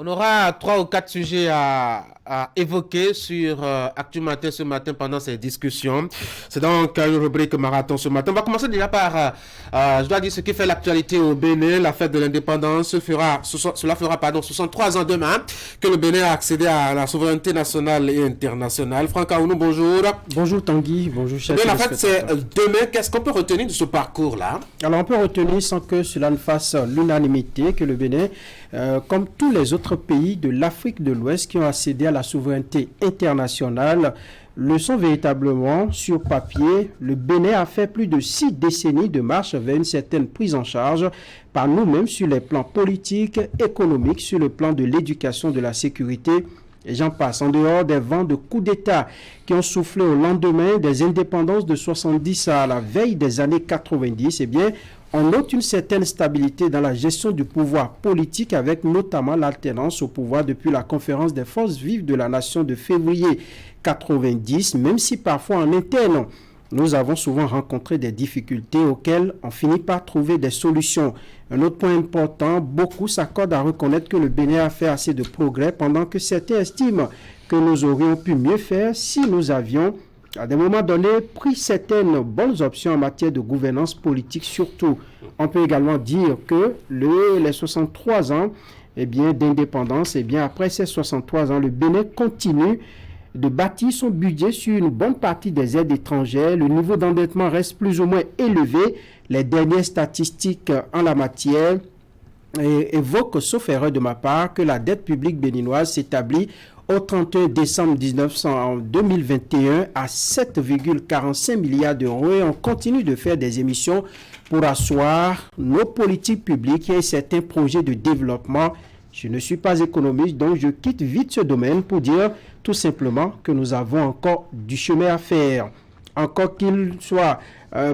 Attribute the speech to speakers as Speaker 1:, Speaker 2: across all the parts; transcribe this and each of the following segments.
Speaker 1: On aura 3 ou 4 sujets à évoquer sur Actu Matin ce matin pendant ces discussions. C'est donc une rubrique marathon ce matin. On va commencer déjà par, je dois dire, ce qui fait l'actualité au Bénin. La fête de l'indépendance fera 63 ans demain que le Bénin a accédé à la souveraineté nationale et internationale. Franck Aounou, bonjour.
Speaker 2: Bonjour Tanguy, bonjour chef.
Speaker 1: La fête c'est demain. Qu'est-ce qu'on peut retenir de ce parcours-là?
Speaker 2: Alors on peut retenir sans que cela ne fasse l'unanimité que le Bénin, comme tous les autres pays de l'Afrique de l'Ouest qui ont accédé à la souveraineté internationale, le sont véritablement sur papier. Le Bénin a fait plus de 6 décennies de marche vers une certaine prise en charge par nous-mêmes sur les plans politiques, économiques, sur le plan de l'éducation, de la sécurité, et j'en passe. En dehors des vents de coups d'État qui ont soufflé au lendemain des indépendances de 70 à la veille des années 90, eh bien, on note une certaine stabilité dans la gestion du pouvoir politique avec notamment l'alternance au pouvoir depuis la conférence des forces vives de la nation de février 90, même si parfois en interne, nous avons souvent rencontré des difficultés auxquelles on finit par trouver des solutions. Un autre point important, beaucoup s'accordent à reconnaître que le Bénin a fait assez de progrès pendant que certains estiment que nous aurions pu mieux faire si nous avions, à des moments donnés, pris certaines bonnes options en matière de gouvernance politique surtout. On peut également dire que les 63 ans d'indépendance, après ces 63 ans, le Bénin continue de bâtir son budget sur une bonne partie des aides étrangères. Le niveau d'endettement reste plus ou moins élevé. Les dernières statistiques en la matière évoquent, sauf erreur de ma part, que la dette publique béninoise s'établit au 31 décembre 2021 à 7,45 milliards d'euros et on continue de faire des émissions pour asseoir nos politiques publiques et certains projets de développement. Je ne suis pas économiste, donc je quitte vite ce domaine pour dire tout simplement que nous avons encore du chemin à faire. Encore qu'il soit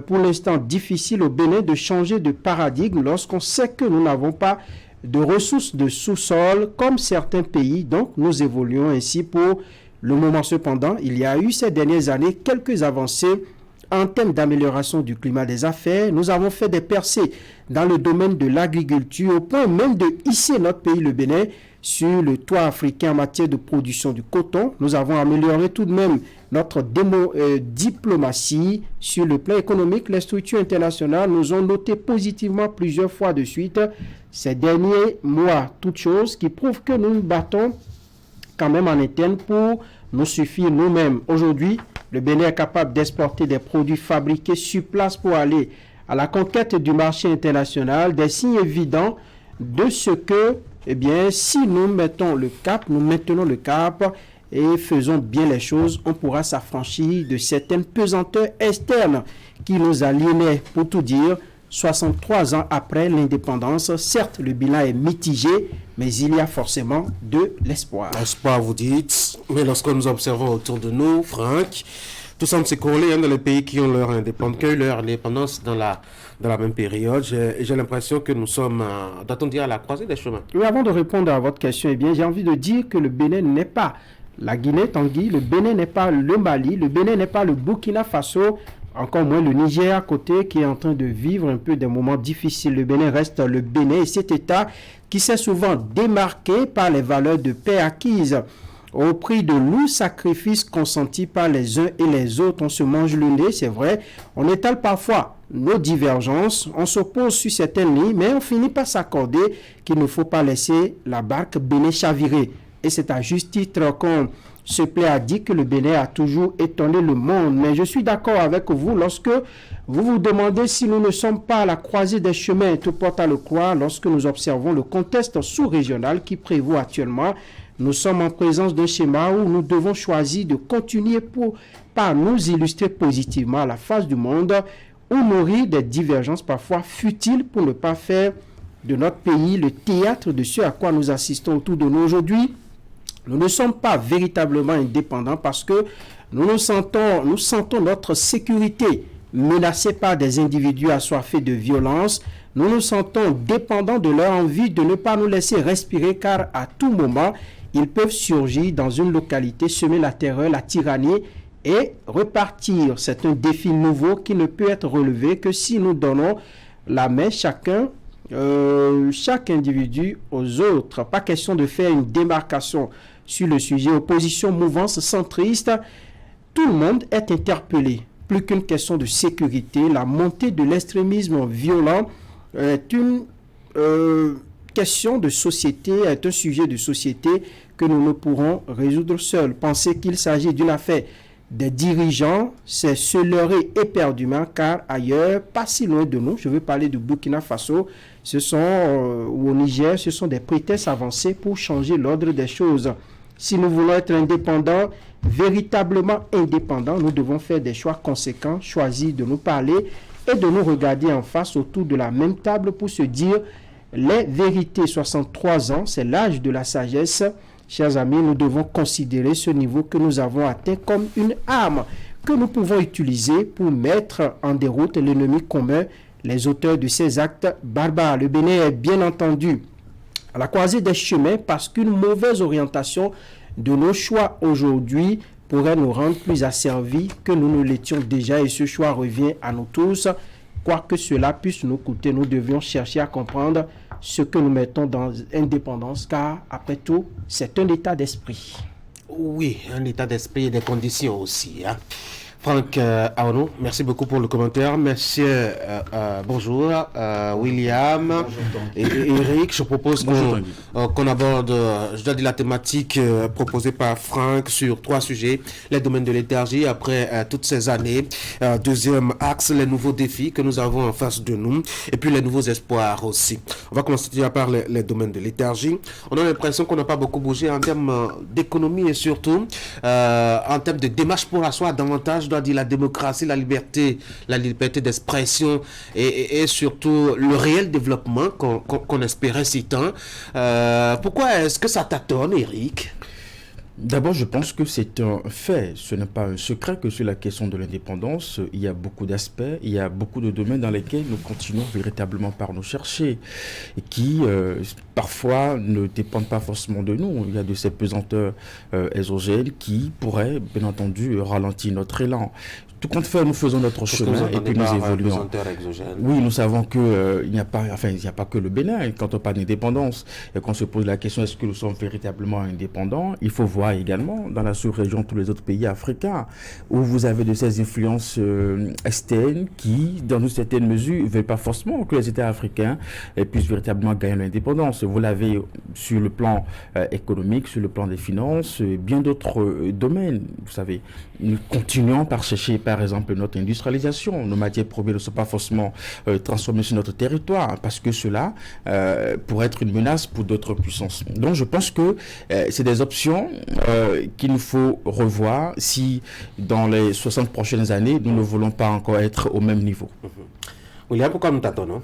Speaker 2: pour l'instant difficile au Bénin de changer de paradigme lorsqu'on sait que nous n'avons pas de ressources de sous-sol comme certains pays, donc nous évoluons ainsi pour le moment. Cependant, il y a eu ces dernières années quelques avancées en termes d'amélioration du climat des affaires. Nous avons fait des percées dans le domaine de l'agriculture au point même de hisser notre pays, le Bénin, sur le toit africain en matière de production du coton. Nous avons amélioré tout de même notre diplomatie sur le plan économique. Les structures internationales nous ont noté positivement plusieurs fois de suite ces derniers mois, toutes choses qui prouvent que nous nous battons quand même en interne pour nous suffire nous-mêmes. Aujourd'hui, le Bénin est capable d'exporter des produits fabriqués sur place pour aller à la conquête du marché international, des signes évidents de ce que, si nous maintenons le cap et faisons bien les choses, on pourra s'affranchir de certaines pesanteurs externes qui nous aliénaient. Pour tout dire, 63 ans après l'indépendance, certes, le bilan est mitigé, mais il y a forcément de l'espoir.
Speaker 1: L'espoir, vous dites, mais lorsque nous observons autour de nous, Franck, tout semble s'écrouler dans les pays qui ont leur indépendance dans la même période. J'ai l'impression que nous sommes, doit-on dire, à la croisée des chemins.
Speaker 2: Oui, avant de répondre à votre question, j'ai envie de dire que le Bénin n'est pas la Guinée, Tanguy, le Bénin n'est pas le Mali, le Bénin n'est pas le Burkina Faso, encore moins le Niger à côté qui est en train de vivre un peu des moments difficiles. Le Bénin reste le Bénin et cet État qui s'est souvent démarqué par les valeurs de paix acquises au prix de lourds sacrifices consentis par les uns et les autres. On se mange le nez, c'est vrai. On étale parfois nos divergences, on s'oppose sur certaines lignes, mais on finit par s'accorder qu'il ne faut pas laisser la barque Bénin chavirer. Et c'est à juste titre qu'on se plaît à dire que le Bénin a toujours étonné le monde. Mais je suis d'accord avec vous lorsque vous vous demandez si nous ne sommes pas à la croisée des chemins. Tout porte à le croire lorsque nous observons le contexte sous-régional qui prévaut actuellement. Nous sommes en présence d'un schéma où nous devons choisir de continuer par nous illustrer positivement à la face du monde ou nourrir des divergences parfois futiles pour ne pas faire de notre pays le théâtre de ce à quoi nous assistons autour de nous aujourd'hui. Nous ne sommes pas véritablement indépendants parce que nous sentons notre sécurité menacée par des individus assoiffés de violence. Nous nous sentons dépendants de leur envie de ne pas nous laisser respirer car à tout moment, ils peuvent surgir dans une localité, semer la terreur, la tyrannie et repartir. C'est un défi nouveau qui ne peut être relevé que si nous donnons la main chacun chaque individu aux autres. Pas question de faire une démarcation sur le sujet. Opposition, mouvance centriste, tout le monde est interpellé. Plus qu'une question de sécurité, la montée de l'extrémisme violent est une question de société, est un sujet de société que nous ne pourrons résoudre seuls. Penser qu'il s'agit d'une affaire des dirigeants, c'est se leurrer éperdument, car ailleurs, pas si loin de nous, je veux parler du Burkina Faso, ou au Niger, ce sont des prétextes avancés pour changer l'ordre des choses. Si nous voulons être indépendants, véritablement indépendants, nous devons faire des choix conséquents, choisir de nous parler et de nous regarder en face autour de la même table pour se dire les vérités. 63 ans, c'est l'âge de la sagesse. Chers amis, nous devons considérer ce niveau que nous avons atteint comme une arme que nous pouvons utiliser pour mettre en déroute l'ennemi commun, les auteurs de ces actes barbares. Le Bénin est bien entendu à la croisée des chemins parce qu'une mauvaise orientation de nos choix aujourd'hui pourrait nous rendre plus asservis que nous ne l'étions déjà, et ce choix revient à nous tous. Quoi que cela puisse nous coûter, nous devions chercher à comprendre ce que nous mettons dans l'indépendance, car après tout, c'est un état d'esprit.
Speaker 1: Oui, un état d'esprit et des conditions aussi. Franck Aono, merci beaucoup pour le commentaire. Monsieur, bonjour. William et Eric, je propose qu'on aborde, je dois dire, la thématique proposée par Franck sur 3 sujets. Les domaines de l'énergie après toutes ces années. Deuxième axe, les nouveaux défis que nous avons en face de nous. Et puis les nouveaux espoirs aussi. On va commencer déjà par les domaines de l'énergie. On a l'impression qu'on n'a pas beaucoup bougé en termes d'économie et surtout en termes de démarche pour asseoir davantage, je dois dire, la démocratie, la liberté d'expression et surtout le réel développement qu'on espérait si tant. Pourquoi est-ce que ça tâtonne, Eric?
Speaker 3: D'abord, je pense que c'est un fait, ce n'est pas un secret que sur la question de l'indépendance, il y a beaucoup d'aspects, il y a beaucoup de domaines dans lesquels nous continuons véritablement par nous chercher et qui parfois ne dépendent pas forcément de nous. Il y a de ces pesanteurs exogènes qui pourraient, bien entendu, ralentir notre élan. Tout compte fait, nous faisons notre chemin et puis nous évoluons. Oui, nous savons que il n'y a pas que le Bénin. Quand on parle d'indépendance et qu'on se pose la question est-ce que nous sommes véritablement indépendants, il faut voir également dans la sous-région tous les autres pays africains où vous avez de ces influences externes qui, dans une certaine mesure, ne veulent pas forcément que les États africains puissent véritablement gagner l'indépendance. Vous l'avez sur le plan économique, sur le plan des finances, bien d'autres domaines. Vous savez, nous continuons par chercher, par exemple, notre industrialisation. Nos matières premières ne sont pas forcément transformées sur notre territoire parce que cela pourrait être une menace pour d'autres puissances. Donc, je pense que c'est des options qu'il nous faut revoir si, dans les 60 prochaines années, nous ne voulons pas encore être au même niveau.
Speaker 1: William, pourquoi nous tâtonnons?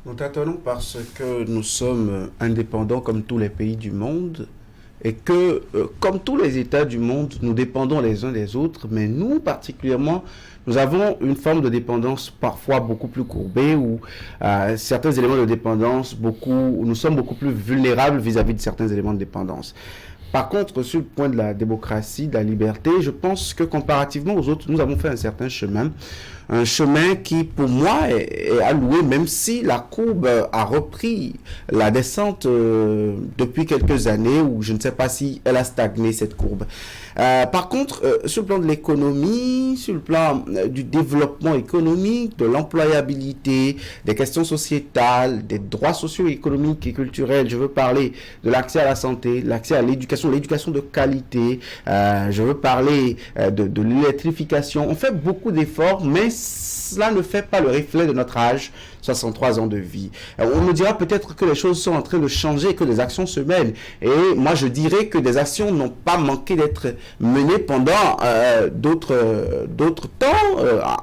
Speaker 4: Nous tâtonnons parce que nous sommes indépendants comme tous les pays du monde et que, comme tous les États du monde, nous dépendons les uns des autres, mais nous, particulièrement, nous avons une forme de dépendance parfois beaucoup plus courbée où certains éléments de dépendance, nous sommes beaucoup plus vulnérables vis-à-vis de certains éléments de dépendance. Par contre, sur le point de la démocratie, de la liberté, je pense que comparativement aux autres, nous avons fait un certain chemin. Un chemin qui, pour moi, est alloué, même si la courbe a repris la descente depuis quelques années, ou je ne sais pas si elle a stagné, cette courbe. Par contre, sur le plan de l'économie, sur le plan du développement économique, de l'employabilité, des questions sociétales, des droits socio-économiques et culturels, je veux parler de l'accès à la santé, l'accès à l'éducation de qualité, je veux parler de l'électrification. On fait beaucoup d'efforts, mais cela ne fait pas le reflet de notre âge, 63 ans de vie. On me dira peut-être que les choses sont en train de changer, que des actions se mènent. Et moi, je dirais que des actions n'ont pas manqué d'être menées pendant d'autres temps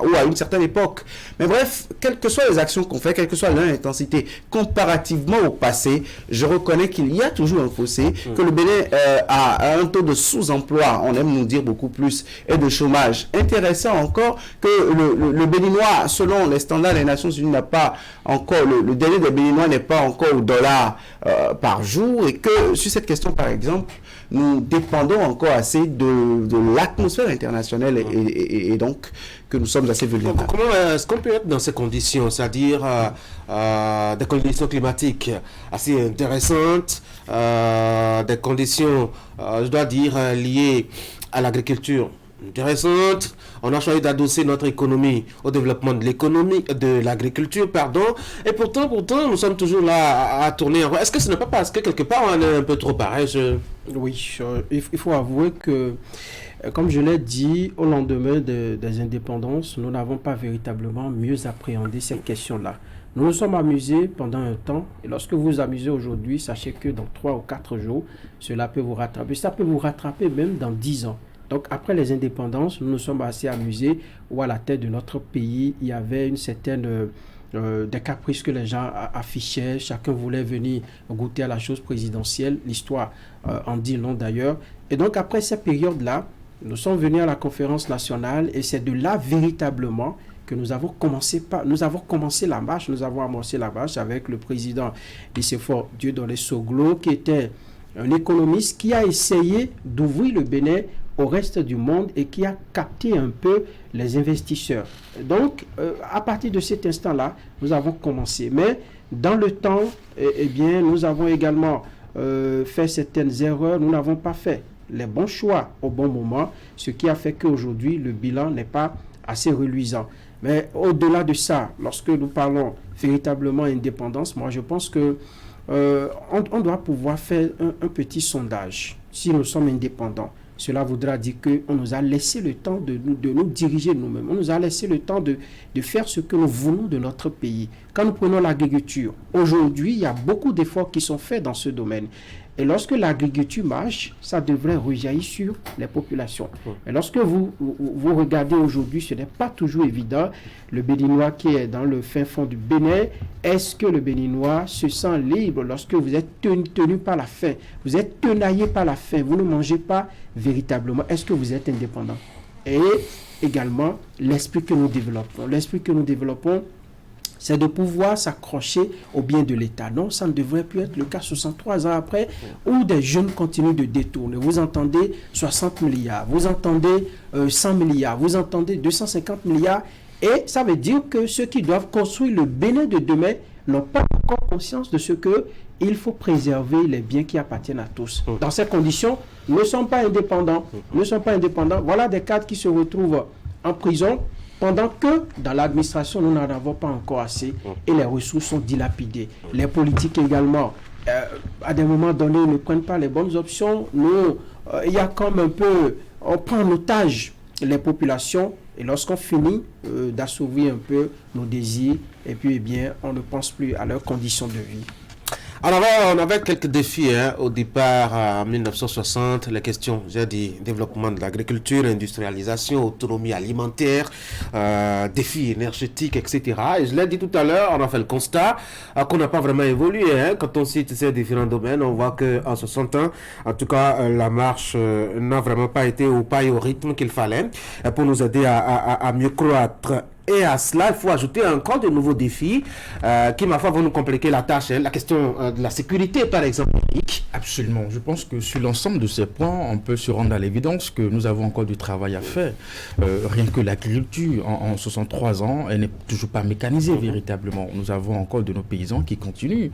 Speaker 4: ou à une certaine époque. Mais bref, quelles que soient les actions qu'on fait, quelle que soit leur intensité, comparativement au passé, je reconnais qu'il y a toujours un fossé, que le Bénin a un taux de sous-emploi, on aime nous dire beaucoup plus, et de chômage. Intéressant encore que le Béninois, selon les standards des Nations Unies, n'a pas encore, le délai des Béninois n'est pas encore au dollar par jour, et que sur cette question, par exemple, nous dépendons encore assez de l'atmosphère internationale et donc que nous sommes assez vulnérables.
Speaker 1: Comment est-ce qu'on peut être dans ces conditions, c'est-à-dire des conditions climatiques assez intéressantes, des conditions, je dois dire, liées à l'agriculture intéressante. On a choisi d'adosser notre économie au développement de l'agriculture, pardon. Et pourtant, nous sommes toujours là à tourner en rond. Est-ce que ce n'est pas parce que quelque part on est un peu trop paresseux?
Speaker 2: Oui, il faut avouer que, comme je l'ai dit, au lendemain des indépendances, nous n'avons pas véritablement mieux appréhendé cette question-là. Nous nous sommes amusés pendant un temps, et lorsque vous vous amusez aujourd'hui, sachez que dans 3 ou 4 jours, cela peut vous rattraper. Ça peut vous rattraper même dans 10 ans. Donc, après les indépendances, nous nous sommes assez amusés où à la tête de notre pays, il y avait une certaine des caprices que les gens affichaient. Chacun voulait venir goûter à la chose présidentielle. L'histoire en dit long d'ailleurs. Et donc, après cette période-là, nous sommes venus à la conférence nationale et c'est de là véritablement que nous avons commencé la marche. Nous avons amorcé la marche avec le président Nicéphore Dieudonné Soglo, qui était un économiste qui a essayé d'ouvrir le Bénin au reste du monde et qui a capté un peu les investisseurs. Donc, à partir de cet instant-là, nous avons commencé. Mais dans le temps, eh bien, nous avons également fait certaines erreurs. Nous n'avons pas fait les bons choix au bon moment, ce qui a fait qu'aujourd'hui, le bilan n'est pas assez reluisant. Mais au-delà de ça, lorsque nous parlons véritablement indépendance, moi, je pense que on doit pouvoir faire un petit sondage. Si nous sommes indépendants, cela voudra dire qu'on nous a laissé le temps de nous diriger nous-mêmes. On nous a laissé le temps de faire ce que nous voulons de notre pays. Quand nous prenons l'agriculture, aujourd'hui, il y a beaucoup d'efforts qui sont faits dans ce domaine. Et lorsque l'agriculture marche, ça devrait rejaillir sur les populations. Et lorsque vous regardez aujourd'hui, ce n'est pas toujours évident. Le Béninois qui est dans le fin fond du Bénin, est-ce que le Béninois se sent libre lorsque vous êtes tenu par la faim? Vous êtes tenaillé par la faim, vous ne mangez pas véritablement. Est-ce que vous êtes indépendant? Et également, l'esprit que nous développons. L'esprit que nous développons, c'est de pouvoir s'accrocher au bien de l'État. Non, ça ne devrait plus être le cas 63 ans après, où des jeunes continuent de détourner. Vous entendez 60 milliards, vous entendez 100 milliards, vous entendez 250 milliards, et ça veut dire que ceux qui doivent construire le Bénin de demain n'ont pas encore conscience de ce qu'il faut préserver les biens qui appartiennent à tous. Dans ces conditions, nous ne sommes pas indépendants. Nous ne sommes pas indépendants. Voilà des cadres qui se retrouvent en prison, pendant que dans l'administration, nous n'en avons pas encore assez et les ressources sont dilapidées. Les politiques également, à des moments donnés, ne prennent pas les bonnes options. Il y a comme un peu, on prend en otage les populations et lorsqu'on finit d'assouvir un peu nos désirs, et puis eh bien, on ne pense plus à leurs conditions de vie.
Speaker 1: Alors, on avait quelques défis au départ en 1960, les questions, j'ai dit, développement de l'agriculture, industrialisation, autonomie alimentaire, défis énergétiques, etc. Et je l'ai dit tout à l'heure, on a fait le constat qu'on n'a pas vraiment évolué. Quand on cite ces différents domaines, on voit qu'en 60 ans, en tout cas, la marche n'a vraiment pas été au pas et au rythme qu'il fallait pour nous aider à mieux croître. Et à cela, il faut ajouter encore de nouveaux défis qui, ma foi, vont nous compliquer la tâche. La question de la sécurité, par exemple.
Speaker 3: Absolument. Je pense que sur l'ensemble de ces points, on peut se rendre à l'évidence que nous avons encore du travail à faire. Rien que l'agriculture, en 63 ans, elle n'est toujours pas mécanisée véritablement. Nous avons encore de nos paysans qui continuent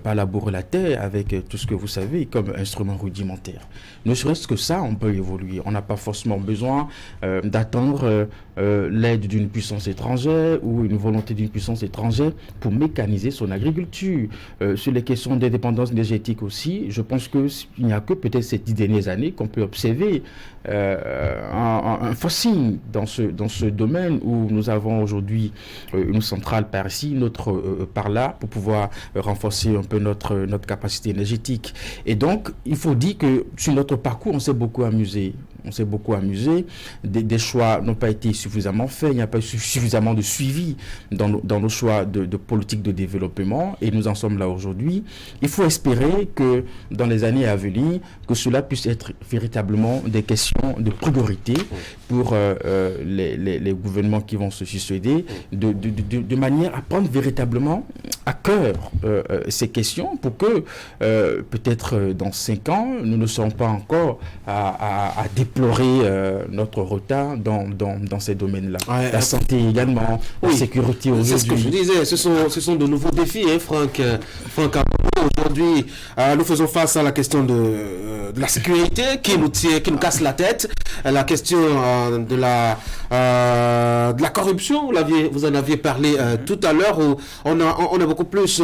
Speaker 3: par labourer la terre avec tout ce que vous savez comme instrument rudimentaire. Ne serait-ce que ça, on peut évoluer. On n'a pas forcément besoin d'attendre l'aide d'une puissance étrangère ou une volonté d'une puissance étrangère pour mécaniser son agriculture. Sur les questions d'indépendance énergétique aussi, je pense qu'il n'y a que peut-être ces 10 dernières années qu'on peut observer un forcing dans ce domaine où nous avons aujourd'hui une centrale par ici, une autre par là, pour pouvoir renforcer un peu notre capacité énergétique. Et donc, il faut dire que sur notre parcours, on s'est beaucoup amusé. on s'est beaucoup amusé. Des choix n'ont pas été suffisamment faits, il n'y a pas eu suffisamment de suivi dans nos choix de politique de développement, et nous en sommes là aujourd'hui. Il faut espérer que dans les années à venir, que cela puisse être véritablement des questions de priorité pour les gouvernements qui vont se succéder, de manière à prendre véritablement à cœur ces questions pour que peut-être dans 5 ans, nous ne serons pas encore à déplorer notre retard dans ces domaines-là.
Speaker 1: Ouais,
Speaker 3: la santé également, la sécurité aujourd'hui.
Speaker 1: C'est ce que je disais, ce sont de nouveaux défis, hein, Franck. Aujourd'hui, nous faisons face à la question de la sécurité qui nous casse la tête, la question de la corruption, vous en aviez parlé tout à l'heure, où on a beaucoup plus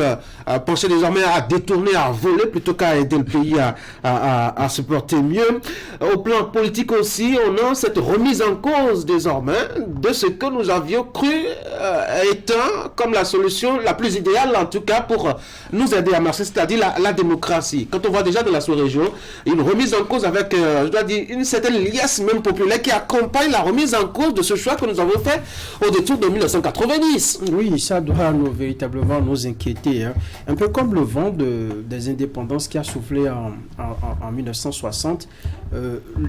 Speaker 1: penché désormais à détourner, à voler, plutôt qu'à aider le pays à se porter mieux. Au plan politique aussi, on a cette remise en cause désormais de ce que nous avions cru étant comme la solution la plus idéale, en tout cas pour nous aider à marcher, c'est-à-dire la démocratie. Quand on voit déjà dans la sous-région une remise en cause avec, je dois dire, une certaine liesse même populaire qui accompagne la remise en cause de ce choix que nous avons fait au détour de 1990.
Speaker 2: Oui, ça doit véritablement nous inquiéter. Hein. Un peu comme le vent des indépendances qui a soufflé en 1960.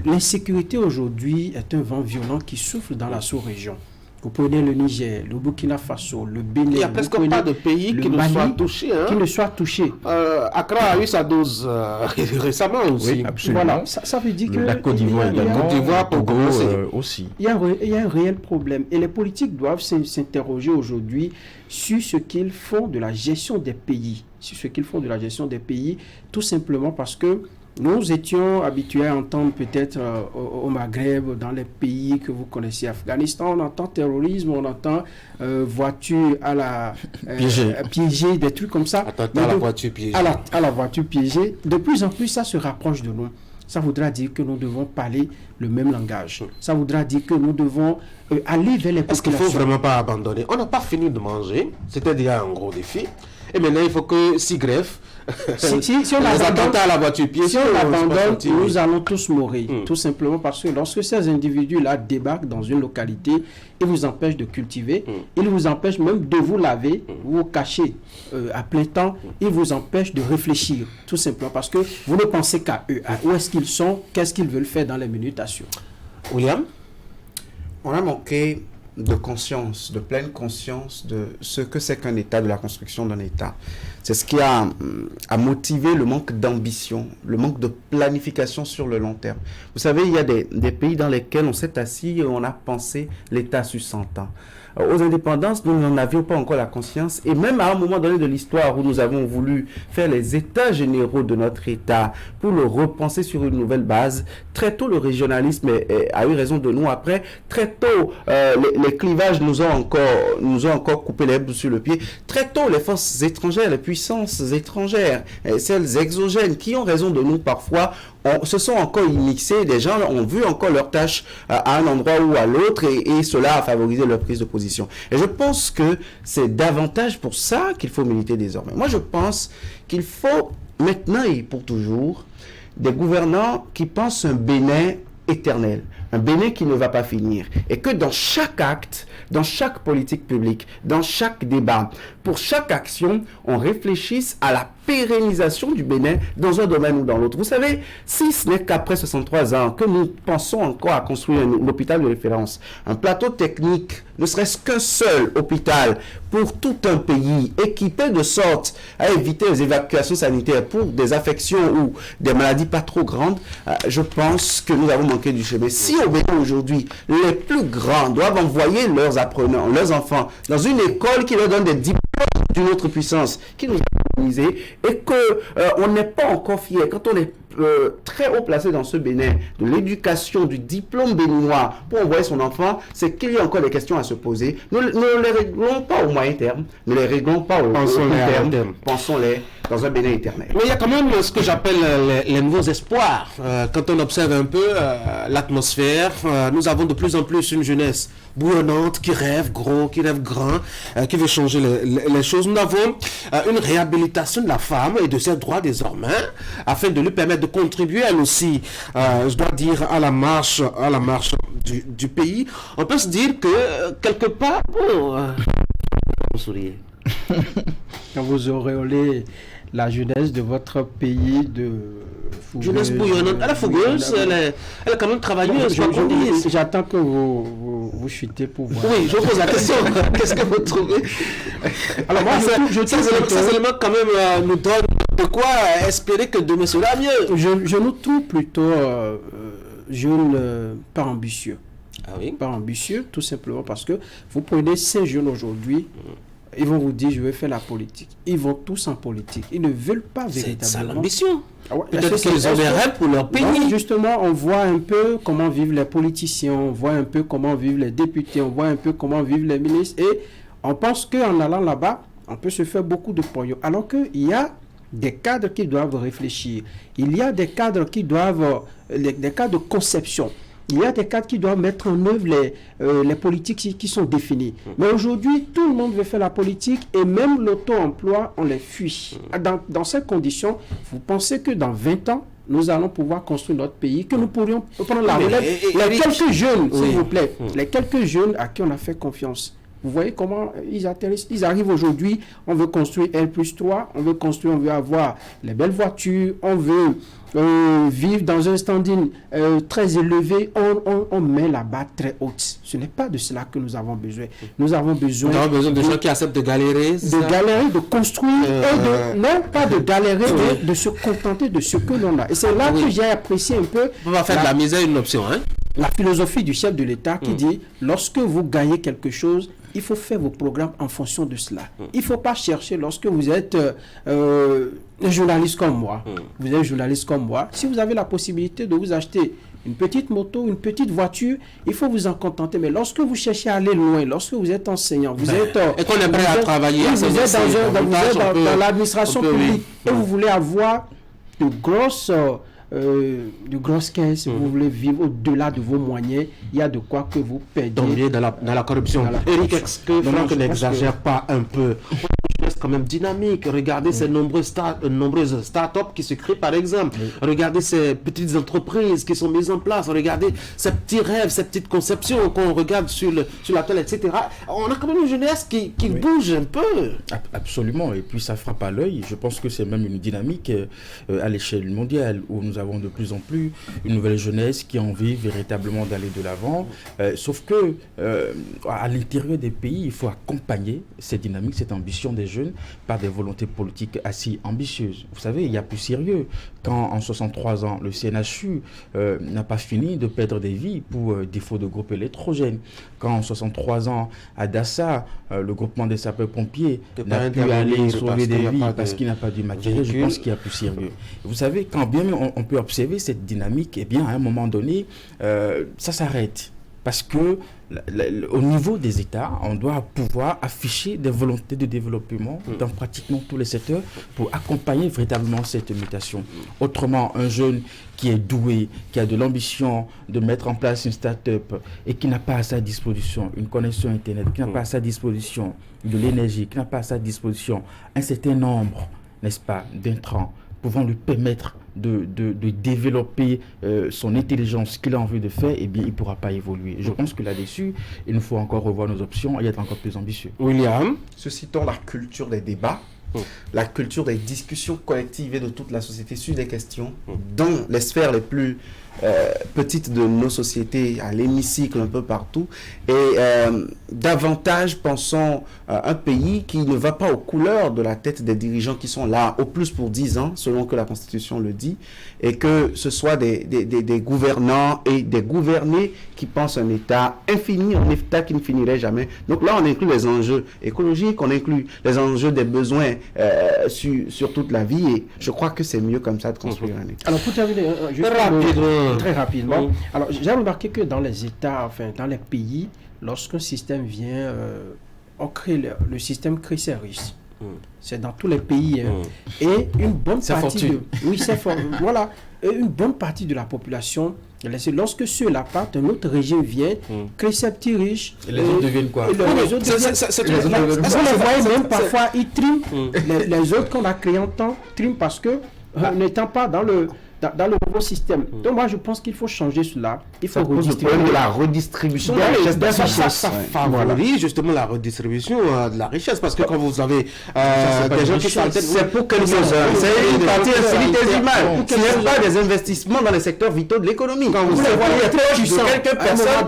Speaker 2: L'insécurité aujourd'hui est un vent violent qui souffle dans la sous-région. Vous prenez le Niger, le Burkina Faso, le Bénin.
Speaker 1: Il n'y a presque pas de pays qui ne soit touché. Hein.
Speaker 2: Qui ne soit touché.
Speaker 1: Accra a eu sa dose récemment aussi.
Speaker 3: Oui, absolument.
Speaker 2: Voilà, ça veut dire que...
Speaker 3: La Côte d'Ivoire également.
Speaker 1: Côte d'Ivoire pour commencer.
Speaker 3: Aussi.
Speaker 2: Il y a un réel problème. Et les politiques doivent s'interroger aujourd'hui sur ce qu'ils font de la gestion des pays. Tout simplement parce que nous étions habitués à entendre peut-être au Maghreb, dans les pays que vous connaissez, Afghanistan, on entend terrorisme, on entend voiture à la piégée, des trucs comme ça.
Speaker 1: À la voiture piégée.
Speaker 2: À la voiture piégée. De plus en plus, ça se rapproche de nous. Ça voudra dire que nous devons parler le même langage. Ça voudra dire que nous devons aller vers les populations.
Speaker 1: Est-ce qu'il ne faut vraiment pas abandonner? On n'a pas fini de manger. C'était déjà un gros défi. Et maintenant, il faut que s'y greffe.
Speaker 2: Si on abandonne
Speaker 1: à la voiture piégée,
Speaker 2: nous allons tous mourir. Tout simplement parce que lorsque ces individus-là débarquent dans une localité, ils vous empêchent de cultiver, ils vous empêchent même de vous laver, vous cacher à plein temps, ils vous empêchent de réfléchir. Tout simplement parce que vous ne pensez qu'à eux, à où est-ce qu'ils sont, qu'est-ce qu'ils veulent faire dans les minutes à suivre.
Speaker 1: William?
Speaker 4: On a manqué de conscience, de pleine conscience de ce que c'est qu'un État, de la construction d'un État. C'est ce qui a motivé le manque d'ambition, le manque de planification sur le long terme. Vous savez, il y a des pays dans lesquels on s'est assis et on a pensé l'État sur 100 ans. Aux indépendances, nous n'en avions pas encore la conscience. Et même à un moment donné de l'histoire où nous avons voulu faire les états généraux de notre État pour le repenser sur une nouvelle base, très tôt le régionalisme a eu raison de nous. Après, très tôt, les clivages nous ont encore coupé les bouts sur le pied. Très tôt, les forces étrangères, les puissances étrangères, celles exogènes qui ont raison de nous parfois, se sont encore immixés, des gens ont vu encore leur tâche à un endroit ou à l'autre et cela a favorisé leur prise de position. Et je pense que c'est davantage pour ça qu'il faut militer désormais. Moi, je pense qu'il faut maintenant et pour toujours des gouvernants qui pensent un Bénin éternel, un Bénin qui ne va pas finir, et que dans chaque acte, dans chaque politique publique, dans chaque débat, pour chaque action, on réfléchisse à la pérennisation du Bénin dans un domaine ou dans l'autre. Vous savez, si ce n'est qu'après 63 ans que nous pensons encore à construire un hôpital de référence, un plateau technique, ne serait-ce qu'un seul hôpital pour tout un pays, équipé de sorte à éviter les évacuations sanitaires pour des affections ou des maladies pas trop grandes, je pense que nous avons manqué du chemin. Si au Bénin aujourd'hui, les plus grands doivent envoyer leurs apprenants, leurs enfants, dans une école qui leur donne des diplômes d'une autre puissance, qui nous a colonisés, et qu'on n'est pas encore fier, quand on est très haut placé dans ce Bénin, de l'éducation, du diplôme béninois pour envoyer son enfant, c'est qu'il y a encore des questions à se poser. Nous ne les réglons pas au moyen terme, ne les réglons pas au long terme, pensons-les dans un Bénin éternel.
Speaker 1: Mais il y a quand même ce que j'appelle les nouveaux espoirs. Quand on observe un peu l'atmosphère, nous avons de plus en plus une jeunesse bouillonnante, qui rêve gros, qui rêve grand, qui veut changer les choses. Nous avons une réhabilitation réhabilitation de la femme et de ses droits désormais, afin de lui permettre de contribuer elle aussi, je dois dire, à la marche du pays. On peut se dire que quelque part, vous souriez.
Speaker 2: Quand vous auréolez la jeunesse de votre pays de fougueuse,
Speaker 1: jeunesse bouillonnante. Elle est fougueuse, elle est quand même travailleuse.
Speaker 2: J'attends que vous chutez pour voir.
Speaker 1: Oui, je pose la question. Qu'est-ce que vous trouvez? Alors moi, ces éléments quand même nous donnent de quoi espérer que demain sera mieux.
Speaker 2: Je nous trouve plutôt jeunes pas ambitieux.
Speaker 1: Ah oui?
Speaker 2: Pas ambitieux, tout simplement parce que vous prenez 5 jeunes aujourd'hui, ils vont vous dire je vais faire la politique. Ils vont tous en politique. Ils ne veulent pas véritablement.
Speaker 1: C'est ça l'ambition.
Speaker 2: Ah ouais,
Speaker 1: peut-être qu'ils ont des rêves pour leur pays.
Speaker 2: Non, justement, on voit un peu comment vivent les politiciens, on voit un peu comment vivent les députés, on voit un peu comment vivent les ministres. Et on pense qu'en allant là-bas, on peut se faire beaucoup de pognon. Alors qu'il y a des cadres qui doivent réfléchir. Il y a des cadres qui doivent, des cadres de conception. Il y a des cadres qui doivent mettre en œuvre les politiques qui sont définies. Mais aujourd'hui, tout le monde veut faire la politique et même l'auto-emploi, on les fuit. Dans ces conditions, vous pensez que dans 20 ans, nous allons pouvoir construire notre pays, que nous pourrions prendre la relève. Les quelques jeunes, s'il vous plaît, les quelques jeunes à qui on a fait confiance. Vous voyez comment ils atterrissent. Ils arrivent aujourd'hui, on veut construire L+3, on veut avoir les belles voitures, on veut vivre dans un standing très élevé, on met la barre très haute. Ce n'est pas de cela que nous avons besoin. Nous avons besoin
Speaker 1: de gens qui acceptent de galérer.
Speaker 2: De construire, non pas de galérer, mais de se contenter de ce que l'on a. Et c'est là que j'ai apprécié un peu.
Speaker 1: On va faire de la misère une option, hein?
Speaker 2: La philosophie du chef de l'État qui dit, lorsque vous gagnez quelque chose, il faut faire vos programmes en fonction de cela. Il ne faut pas chercher lorsque vous êtes un journaliste comme moi. Vous êtes un journaliste comme moi. Si vous avez la possibilité de vous acheter une petite moto, une petite voiture, il faut vous en contenter. Mais lorsque vous cherchez à aller loin, lorsque vous êtes enseignant, vous êtes...
Speaker 1: et qu'on est prêt à travailler.
Speaker 2: Vous êtes dans l'administration publique et vous voulez avoir de grosses caisses, vous voulez vivre au-delà de vos moyens, il y a de quoi que vous perdez.
Speaker 1: Tomber dans la corruption. Eric, est-ce que Franck n'exagère pas un peu? Reste quand même dynamique. Regardez ces nombreuses start-up qui se créent, par exemple. Regardez ces petites entreprises qui sont mises en place. Regardez ces petits rêves, ces petites conceptions qu'on regarde sur la télé, etc. On a quand même une jeunesse qui bouge un peu.
Speaker 3: Absolument. Et puis ça frappe à l'œil. Je pense que c'est même une dynamique à l'échelle mondiale où nous avons de plus en plus une nouvelle jeunesse qui a envie véritablement d'aller de l'avant. Sauf que à l'intérieur des pays, il faut accompagner cette dynamique, cette ambition des jeunes par des volontés politiques assez ambitieuses. Vous savez, il y a plus sérieux. Quand en 63 ans, le CNHU n'a pas fini de perdre des vies pour défaut de groupe électrogène. Quand en 63 ans, à Dassa, le groupement des sapeurs-pompiers n'a pu aller sauver des vies parce qu'il n'a pas du matériel, je pense qu'il y a plus sérieux. Vous savez, quand bien même on peut observer cette dynamique, eh bien, à un moment donné, ça s'arrête. Parce que au niveau des États, on doit pouvoir afficher des volontés de développement dans pratiquement tous les secteurs pour accompagner véritablement cette mutation. Autrement, un jeune qui est doué, qui a de l'ambition de mettre en place une start-up et qui n'a pas à sa disposition une connexion Internet, qui n'a pas à sa disposition de l'énergie, qui n'a pas à sa disposition un certain nombre, n'est-ce pas, d'intrants pouvant lui permettre de développer son intelligence, ce qu'il a envie de faire, eh bien, il ne pourra pas évoluer. Je pense que là-dessus, il nous faut encore revoir nos options et être encore plus ambitieux.
Speaker 1: William,
Speaker 4: suscitons la culture des débats, la culture des discussions collectives et de toute la société sur des questions dans les sphères les plus petites de nos sociétés, à l'hémicycle, un peu partout, et davantage pensons à un pays qui ne va pas aux couleurs de la tête des dirigeants qui sont là au plus pour 10 ans, selon que la Constitution le dit, et que ce soit des gouvernants et des gouvernés qui pensent un État infini, un État qui ne finirait jamais. Donc là, on inclut les enjeux écologiques, on inclut les enjeux des besoins sur toute la vie, et je crois que c'est mieux comme ça de construire un État.
Speaker 2: Alors, pour terminer, très rapidement. Alors, j'ai remarqué que dans les États, enfin, dans les pays, lorsqu'un système vient, on crée le système crée ses risques. C'est dans tous les pays. Et une bonne partie de... Oui, c'est fort. Voilà. une bonne partie de la population, lorsque ceux-là partent, un autre régime vient, crée ses petits riches.
Speaker 3: Et les autres deviennent quoi?
Speaker 2: Vous les voyez même parfois, ils triment. Les autres qu'on a créés en temps, triment parce que, n'étant pas dans le nouveau système. Donc moi je pense qu'il faut changer cela. Il faut
Speaker 4: redistribuer de la redistribution de la richesse.
Speaker 1: Ça favorise justement la redistribution de la richesse, parce que quand vous avez des gens qui sont...
Speaker 4: C'est pour quelques heures. C'est une partie infinitésimale. Ce n'est pas des investissements dans les secteurs vitaux de l'économie. Quand vous voyez, il y a quelques personnes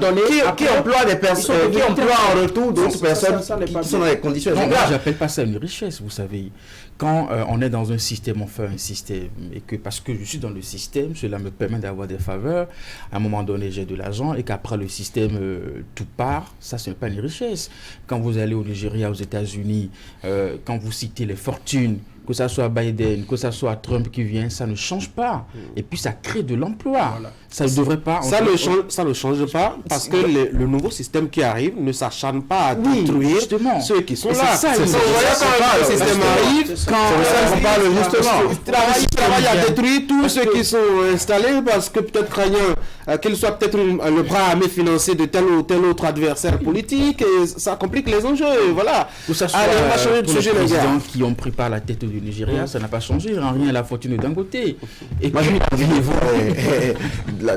Speaker 4: qui emploient des personnes, qui emploient en retour d'autres personnes qui sont dans les conditions.
Speaker 3: Non, moi j'appelle pas ça une richesse, vous savez. Quand on est dans un système, on fait un système, et que parce que je suis dans le système, cela me permet d'avoir des faveurs, à un moment donné j'ai de l'argent, et qu'après le système tout part, ça ce n'est pas une richesse. Quand vous allez au Nigeria, aux États-Unis, quand vous citez les fortunes, que ça soit Biden, que ça soit Trump qui vient, ça ne change pas. Et puis ça crée de l'emploi. Voilà. Ça ne devrait pas...
Speaker 1: Ça ne change pas parce que le nouveau système qui arrive ne s'acharne pas à détruire ceux qui sont là.
Speaker 3: C'est ça.
Speaker 1: Quand le système arrive, quand on parle justement, il travaille à détruire tous ceux qui sont installés parce que peut-être craignant qu'il soit peut-être le bras armé financier de tel ou tel autre adversaire politique, et ça complique les enjeux. Voilà.
Speaker 3: Pour ça, allez, on va changer de sujet, les gars. Qui ont pris par la tête du Nigeria, ça n'a pas changé en rien la fortune d'un côté. Et
Speaker 4: moi, j'ai envie de vous,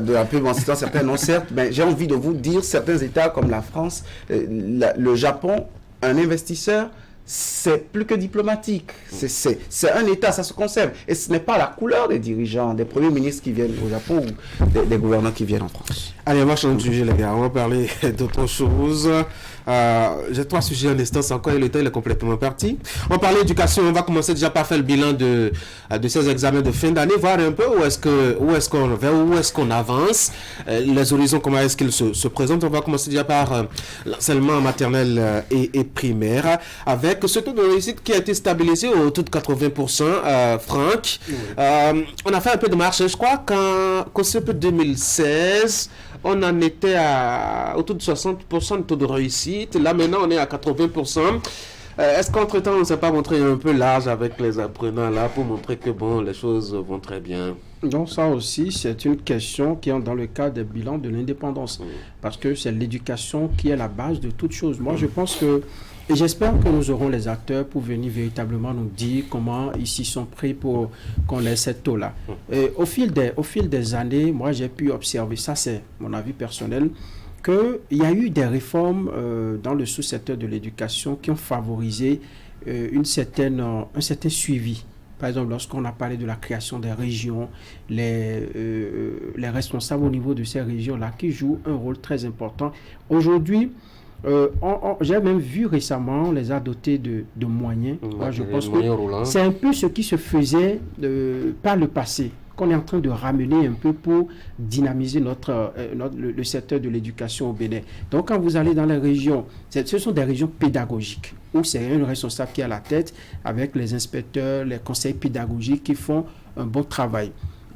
Speaker 4: de un peu en citant certains noms, certes, mais j'ai envie de vous dire, certains États comme la France, le Japon, un investisseur, c'est plus que diplomatique. C'est un État, ça se conserve. Et ce n'est pas la couleur des dirigeants, des premiers ministres qui viennent au Japon ou des gouvernants qui viennent en France.
Speaker 1: Allez, on va changer de sujet, les gars. On va parler d'autre chose. J'ai 3 sujets en instance encore et le temps il est complètement parti. On va parler d'éducation. On va commencer déjà par faire le bilan de ces examens de fin d'année, voir un peu où est-ce qu'on avance, les horizons, comment est-ce qu'ils se présentent. On va commencer déjà par l'enseignement maternel et primaire, avec ce taux de réussite qui a été stabilisé autour de 80%. Franck, on a fait un peu de marche, je crois, quand c'est peu 2016, on en était à autour de 60% de taux de réussite. Là, maintenant, on est à 80%. Est-ce qu'entre-temps, on ne s'est pas montré un peu large avec les apprenants là pour montrer que bon, les choses vont très bien?
Speaker 2: Donc ça aussi, c'est une question qui est dans le cadre des bilans de l'indépendance. Parce que c'est l'éducation qui est la base de toute chose. Moi, je pense que, et j'espère que nous aurons les acteurs pour venir véritablement nous dire comment ils s'y sont pris pour qu'on ait cette taux-là. Au fil des années, moi, j'ai pu observer, ça c'est mon avis personnel, qu'il y a eu des réformes dans le sous-secteur de l'éducation qui ont favorisé un certain suivi. Par exemple, lorsqu'on a parlé de la création des régions, les responsables au niveau de ces régions-là qui jouent un rôle très important. Aujourd'hui, j'ai même vu récemment, on les a dotés de moyens. Moi, je pense que c'est un peu ce qui se faisait par le passé, qu'on est en train de ramener un peu pour dynamiser le secteur de l'éducation au Bénin. Donc, quand vous allez dans les régions, ce sont des régions pédagogiques, où c'est un responsable qui est à la tête, avec les inspecteurs, les conseils pédagogiques qui font un bon travail.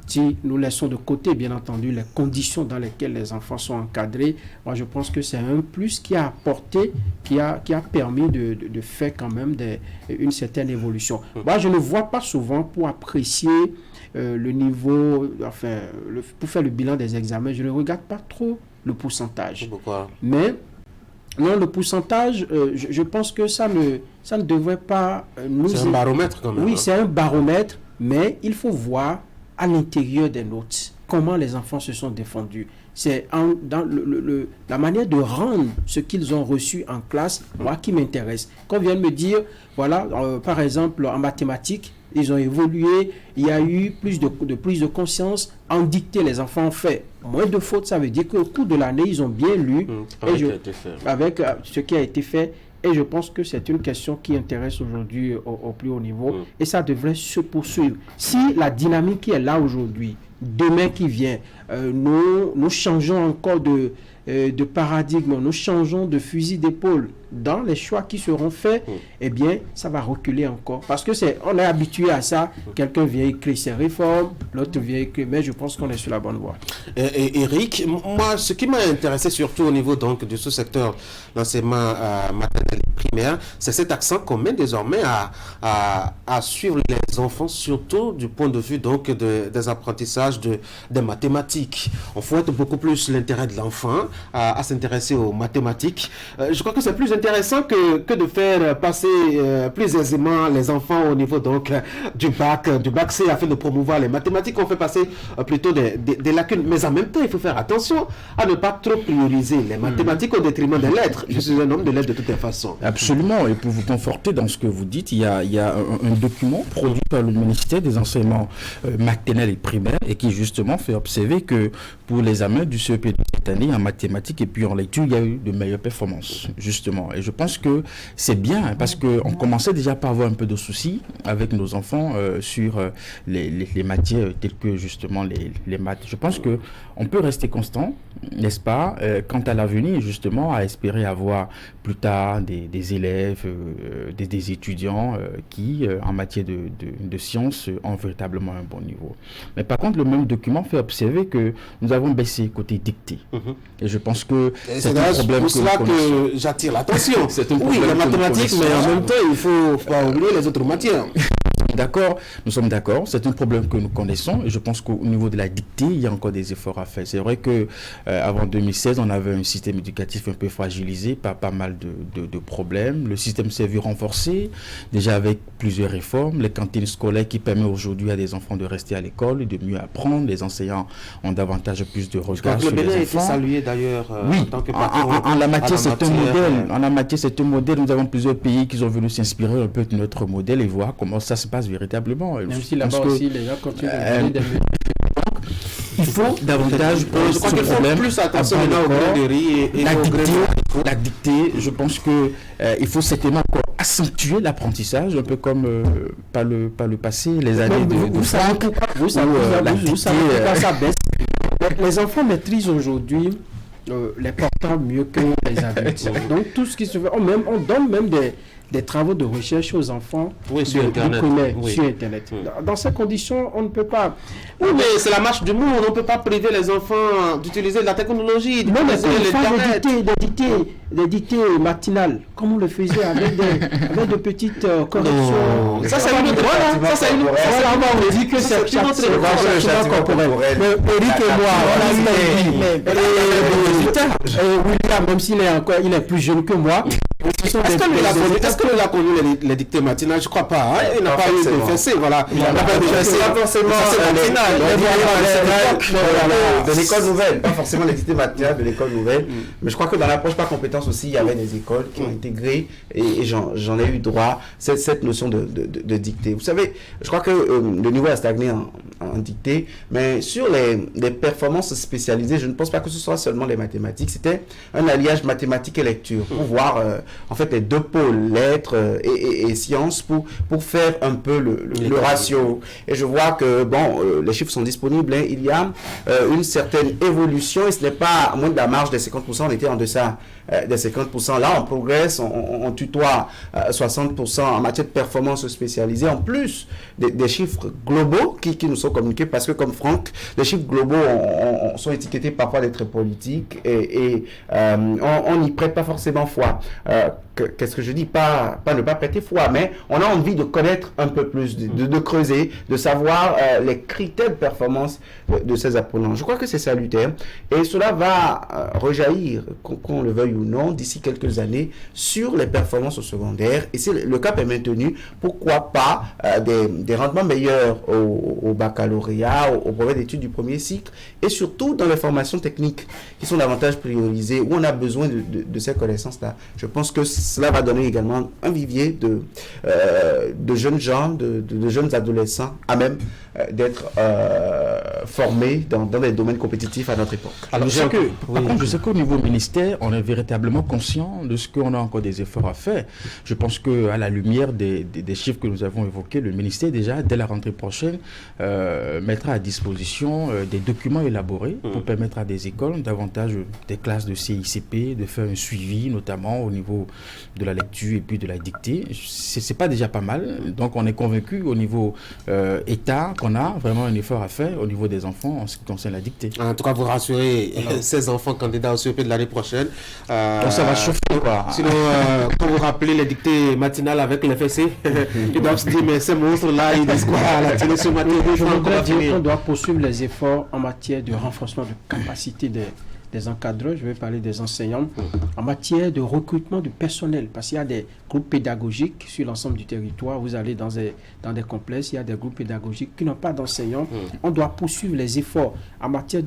Speaker 2: Si nous laissons de côté, bien entendu, les conditions dans lesquelles les enfants sont encadrés, moi je pense que c'est un plus qui a apporté, qui a permis de faire quand même une certaine évolution. Moi, je ne vois pas souvent pour apprécier le niveau, enfin, pour faire le bilan des examens, je ne regarde pas trop le pourcentage.
Speaker 1: Pourquoi?
Speaker 2: Mais non, le pourcentage, je pense que ça ne devrait pas nous...
Speaker 1: C'est un baromètre quand même.
Speaker 2: Oui, c'est un baromètre, mais il faut voir à l'intérieur des notes comment les enfants se sont défendus. C'est dans la manière de rendre ce qu'ils ont reçu en classe, moi, qui m'intéresse. Qu'on vienne me dire, voilà, par exemple, en mathématiques, ils ont évolué, il y a eu plus de prise de conscience. En dictée, les enfants ont fait moins de fautes. Ça veut dire qu'au cours de l'année, ils ont bien lu avec ce qui a été fait. Et je pense que c'est une question qui intéresse aujourd'hui au plus haut niveau. Et ça devrait se poursuivre. Si la dynamique qui est là aujourd'hui, demain qui vient, nous changeons encore de paradigme, nous changeons de fusil d'épaule dans les choix qui seront faits, eh bien, ça va reculer encore. Parce que on est habitué à ça. Quelqu'un vient écrire ses réformes, l'autre vient écrire, mais je pense qu'on est sur la bonne voie.
Speaker 1: Et Eric, moi, ce qui m'a intéressé surtout au niveau donc de ce secteur l'enseignement maternel et primaire. C'est cet accent qu'on met désormais à suivre les enfants, surtout du point de vue donc des apprentissages des mathématiques. On fouette beaucoup plus l'intérêt de l'enfant à s'intéresser aux mathématiques. Je crois que c'est plus intéressant que de faire passer plus aisément les enfants au niveau donc du bac C afin de promouvoir les mathématiques. On fait passer plutôt des lacunes. Mais en même temps, il faut faire attention à ne pas trop prioriser les mathématiques au détriment des lettres. Je suis un homme de lettres de toutes les façons.
Speaker 3: Absolument. Et pour vous conforter dans ce que vous dites, il y a un document produit par le ministère des enseignements maternels et primaires et qui justement fait observer que pour les examens du CEP de cette année en mathématiques et puis en lecture, il y a eu de meilleures performances, justement. Et je pense que c'est bien parce qu'on commençait déjà par avoir un peu de soucis avec nos enfants sur les matières telles que justement les maths. Je pense qu'on peut rester constant, n'est-ce pas, quant à l'avenir, justement, à espérer avoir plus tard des élèves, des étudiants qui, en matière de sciences, ont véritablement un bon niveau. Mais par contre, le même document fait observer que nous avons baissé côté dictée. Et je pense que
Speaker 1: c'est un problème pour cela que j'attire l'attention. Oui, les mathématiques, mais en même temps, il ne faut pas oublier les autres matières.
Speaker 3: D'accord, nous sommes d'accord, c'est un problème que nous connaissons et je pense qu'au niveau de la dictée, il y a encore des efforts à faire. C'est vrai que avant 2016, on avait un système éducatif un peu fragilisé par pas mal de problèmes. Le système s'est vu renforcé, déjà avec plusieurs réformes. Les cantines scolaires qui permettent aujourd'hui à des enfants de rester à l'école, de mieux apprendre. Les enseignants ont davantage plus de regard sur les enfants. Le Bénin a été
Speaker 1: salué d'ailleurs
Speaker 3: oui, en tant que patron. En la matière, c'est un modèle. En la matière, c'est un modèle. Nous avons plusieurs pays qui sont venus s'inspirer un peu de notre modèle et voir comment ça se passe véritablement.
Speaker 2: Même si là-bas aussi, les gens continuent de donner des
Speaker 3: il faut davantage
Speaker 1: je crois qu'il faut plus attention maintenant au grain de riz et
Speaker 3: la dictée, je pense que il faut certainement accentuer l'apprentissage, un peu comme par le passé, les années de Franck.
Speaker 2: Vous savez pourquoi ça baisse. Les enfants maîtrisent aujourd'hui les portables mieux que les adultes. Donc tout ce qui se fait, on donne même des travaux de recherche aux enfants
Speaker 1: sur Internet.
Speaker 2: Sur Internet. Dans ces conditions, on ne peut pas...
Speaker 1: Oui, mais c'est la marche du monde. On ne peut pas priver les enfants d'utiliser la technologie.
Speaker 2: Non, mais des dictées matinales, comme on le faisait avec de petites corrections.
Speaker 1: Ça, c'est une autre.
Speaker 2: On dit que c'est châtiment corporel. Mais Eric et moi, on a eu William, même s'il est plus jeune que moi,
Speaker 1: est-ce que nous avons connu les dictées matinales? Je ne crois pas. Il n'a pas eu de fessé. Voilà. Il n'a pas déjà essayé.
Speaker 4: Pas forcément de l'école nouvelle. Pas forcément les dictées matinales de l'école nouvelle. Mais je crois que dans l'approche par compétence aussi, il y avait des écoles qui ont intégré, et j'en ai eu droit, cette notion de dictée. Vous savez, je crois que le niveau a stagné en dictée, mais sur les performances spécialisées, je ne pense pas que ce soit seulement les mathématiques. C'était un alliage mathématiques et lecture pour voir en fait les deux pôles, lettres et sciences, pour faire un peu le ratio. Et je vois que les chiffres sont disponibles, il y a une certaine évolution, et ce n'est pas moins de la marge des 50%, on était en deçà des 50%. Là, on progresse, on tutoie 60% en matière de performance spécialisée, en plus des chiffres globaux qui nous sont communiqués, parce que comme Franck, les chiffres globaux sont étiquetés parfois d'être politiques, et on n'y prête pas forcément foi. Qu'est-ce que je dis? Pas ne pas prêter foi, mais on a envie de connaître un peu plus, de creuser, de savoir les critères de performance de ces apprenants. Je crois que c'est salutaire, et cela va rejaillir, qu'on le veuille ou non, d'ici quelques années, sur les performances au secondaire. Et si le cap est maintenu, pourquoi pas des rendements meilleurs au baccalauréat, au brevet d'études du premier cycle, et surtout dans les formations techniques qui sont davantage priorisées, où on a besoin de ces connaissances-là. Je pense que cela va donner également un vivier de jeunes gens, de jeunes adolescents, à même d'être formés dans des domaines compétitifs à notre époque.
Speaker 3: Alors, je sais qu'au niveau ministère, on est véritablement conscient de ce qu'on a encore des efforts à faire. Je pense qu'à la lumière des chiffres que nous avons évoqués, le ministère, déjà, dès la rentrée prochaine, mettra à disposition des documents élaborés pour permettre à des écoles, davantage des classes de CICP, de faire un suivi, notamment au niveau de la lecture et puis de la dictée. C'est pas déjà pas mal. Donc, on est convaincu au niveau État qu'on a vraiment un effort à faire au niveau des enfants en ce qui concerne la dictée.
Speaker 1: En tout cas, vous rassurez ces enfants candidats au CEP de l'année prochaine.
Speaker 3: Donc ça va chauffer, quoi.
Speaker 1: Sinon, quand vous rappelez les dictées matinales avec les fessées, ils doivent se dire, mais ces monstres-là, ils disent quoi à la télé ce matin?
Speaker 2: Je voudrais dire qu'on doit poursuivre les efforts en matière de renforcement de capacité des encadreurs, je vais parler des enseignants, en matière de recrutement du personnel, parce qu'il y a des groupes pédagogiques sur l'ensemble du territoire. Vous allez dans des complexes, il y a des groupes pédagogiques qui n'ont pas d'enseignants. On doit poursuivre les efforts en matière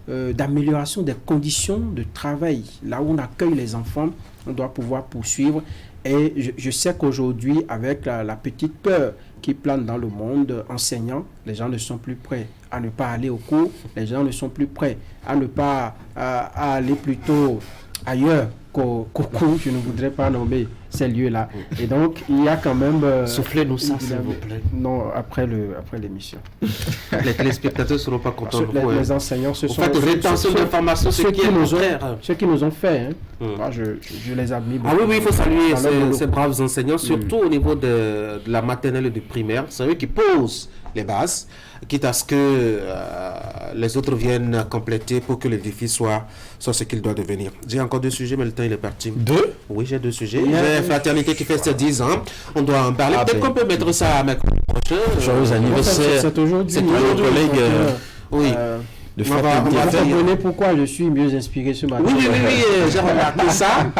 Speaker 2: d'amélioration des conditions de travail. Là où on accueille les enfants, on doit pouvoir poursuivre. Et je sais qu'aujourd'hui, avec la petite peur qui plane dans le monde enseignant, les gens ne sont plus prêts à ne pas aller au cours, les gens ne sont plus prêts à ne pas à aller plutôt ailleurs qu'au cours. Je ne voudrais pas nommer ces lieux-là. Et donc, il y a quand même...
Speaker 1: Soufflez-nous ça, s'il vous plaît.
Speaker 2: Non, après l'émission.
Speaker 1: Les téléspectateurs ne seront pas contents de vous.
Speaker 2: Les enseignants, ce sont...
Speaker 1: rétention d'informations, ceux qui
Speaker 2: nous ont fait. Moi, je les admire beaucoup.
Speaker 1: Ah oui, il faut saluer ces braves enseignants, surtout au niveau de la maternelle et du primaire. C'est eux qui posent les bases, quitte à ce que les autres viennent compléter pour que le défi soit ce qu'il doit devenir. J'ai encore 2 sujets, mais le temps il est parti.
Speaker 3: 2?
Speaker 1: Oui, j'ai 2 sujets. J'ai Fraternité qui fait ses 10 ans. On doit en parler. Peut-être qu'on peut mettre ça à mercredi prochain.
Speaker 3: Joyeux anniversaire.
Speaker 2: C'est aujourd'hui.
Speaker 3: C'est toujours collègue.
Speaker 1: Oui.
Speaker 2: On va comprendre pourquoi je suis mieux inspiré ce matin.
Speaker 1: Oui, j'ai remarqué ça.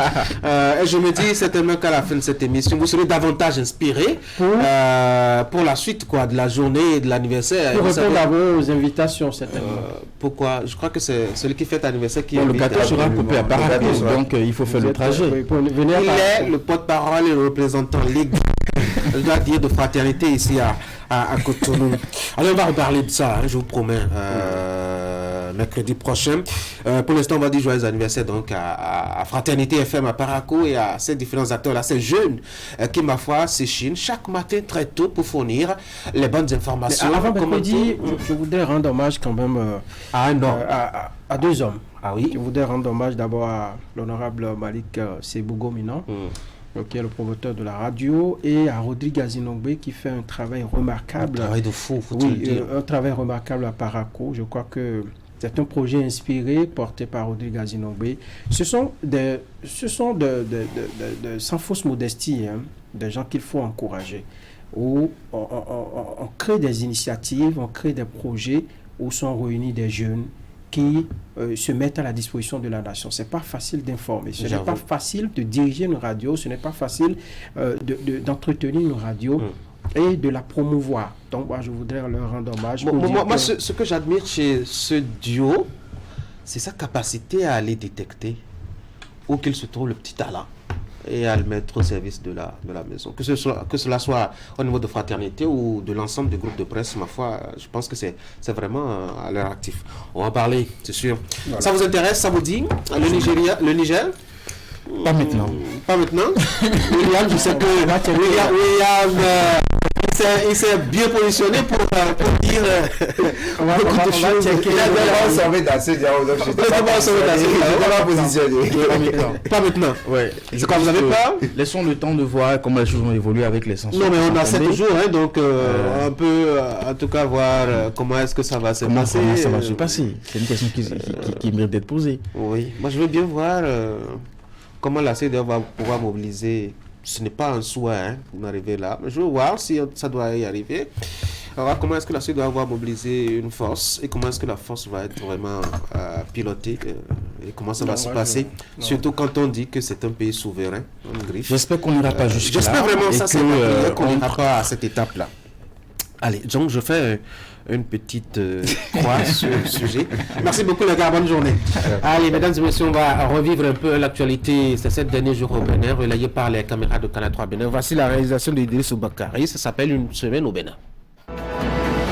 Speaker 1: Et je me dis certainement qu'à la fin de cette émission, vous serez davantage inspiré pour la suite de la journée et de l'anniversaire.
Speaker 2: Pour répondre à vos invitations, certainement.
Speaker 1: Pourquoi? Je crois que c'est celui qui fête l'anniversaire qui
Speaker 3: le gâteau sera coupé à Paraco, donc il faut faire le trajet.
Speaker 1: Il est le porte-parole et le représentant légal, je dois dire, de Fraternité ici à Cotonou. Alors on va reparler de ça, je vous promets, mercredi prochain. Pour l'instant, on va dire joyeux anniversaire donc à Fraternité FM à Paraco et à ces différents acteurs-là, ces jeunes qui, ma foi, s'échinent chaque matin très tôt pour fournir les bonnes informations.
Speaker 2: Mais avant mercredi, je voudrais rendre hommage quand même à 2 hommes.
Speaker 1: Ah oui?
Speaker 2: Je voudrais rendre hommage d'abord à l'honorable Malik Sebougo Minan, qui est le promoteur de la radio, et à Rodrigue Azinongbe qui fait un travail remarquable.
Speaker 1: Un travail de fou, faut-il le dire.
Speaker 2: Un travail remarquable à Paraco. Je crois que c'est un projet inspiré, porté par Rodrigue Azinongbe. Ce sont sans fausse modestie, des gens qu'il faut encourager. Où on crée des initiatives, on crée des projets où sont réunis des jeunes qui se mettent à la disposition de la nation. Ce n'est pas facile d'informer, ce n'est pas facile de diriger une radio, ce n'est pas facile d'entretenir une radio et de la promouvoir. Donc moi, je voudrais leur rendre hommage.
Speaker 1: Ce que j'admire chez ce duo, c'est sa capacité à aller détecter où qu'il se trouve le petit talent et à le mettre au service de la maison. Que cela soit au niveau de Fraternité ou de l'ensemble du groupe de presse, ma foi, je pense que c'est vraiment à leur actif. On va en parler, c'est sûr. Voilà. Ça vous intéresse, ça vous dit? Le Niger?
Speaker 3: Pas maintenant.
Speaker 1: Pas maintenant. William, je sais que William il s'est bien positionné pour dire
Speaker 2: on va checker.
Speaker 4: On s'en met dans ce dialogue. Je n'étais pas positionné.
Speaker 1: Pas maintenant.
Speaker 3: Ouais.
Speaker 1: Je crois que vous avez peur.
Speaker 3: Laissons le temps de voir comment les choses vont évoluer avec les sanctions.
Speaker 1: Non, mais on a 7 jours, donc on peut en tout cas voir comment est-ce que ça va se passer.
Speaker 3: Comment ça va se passer? C'est une question qui mérite d'être posée.
Speaker 1: Oui, moi je veux bien voir comment la CEDEAO va pouvoir mobiliser. Ce n'est pas un souhait d'arriver là, mais je veux voir si ça doit y arriver. Alors, comment est-ce que la CEDEAO va mobiliser une force et comment est-ce que la force va être vraiment pilotée et comment ça va se passer, surtout quand on dit que c'est un pays souverain,
Speaker 3: J'espère qu'on n'ira pas jusque-là.
Speaker 1: J'espère vraiment ça, c'est qu'on n'ira pas à cette étape-là. Allez, donc je fais une petite croix sur le sujet. Merci beaucoup les gars, bonne journée. Allez, mesdames et messieurs, on va revivre un peu l'actualité ces 7 derniers jours au Bénin, relayée par les caméras de Canal 3 Bénin. Voici la réalisation de Idriss Oubakari, ça s'appelle Une semaine au Bénin.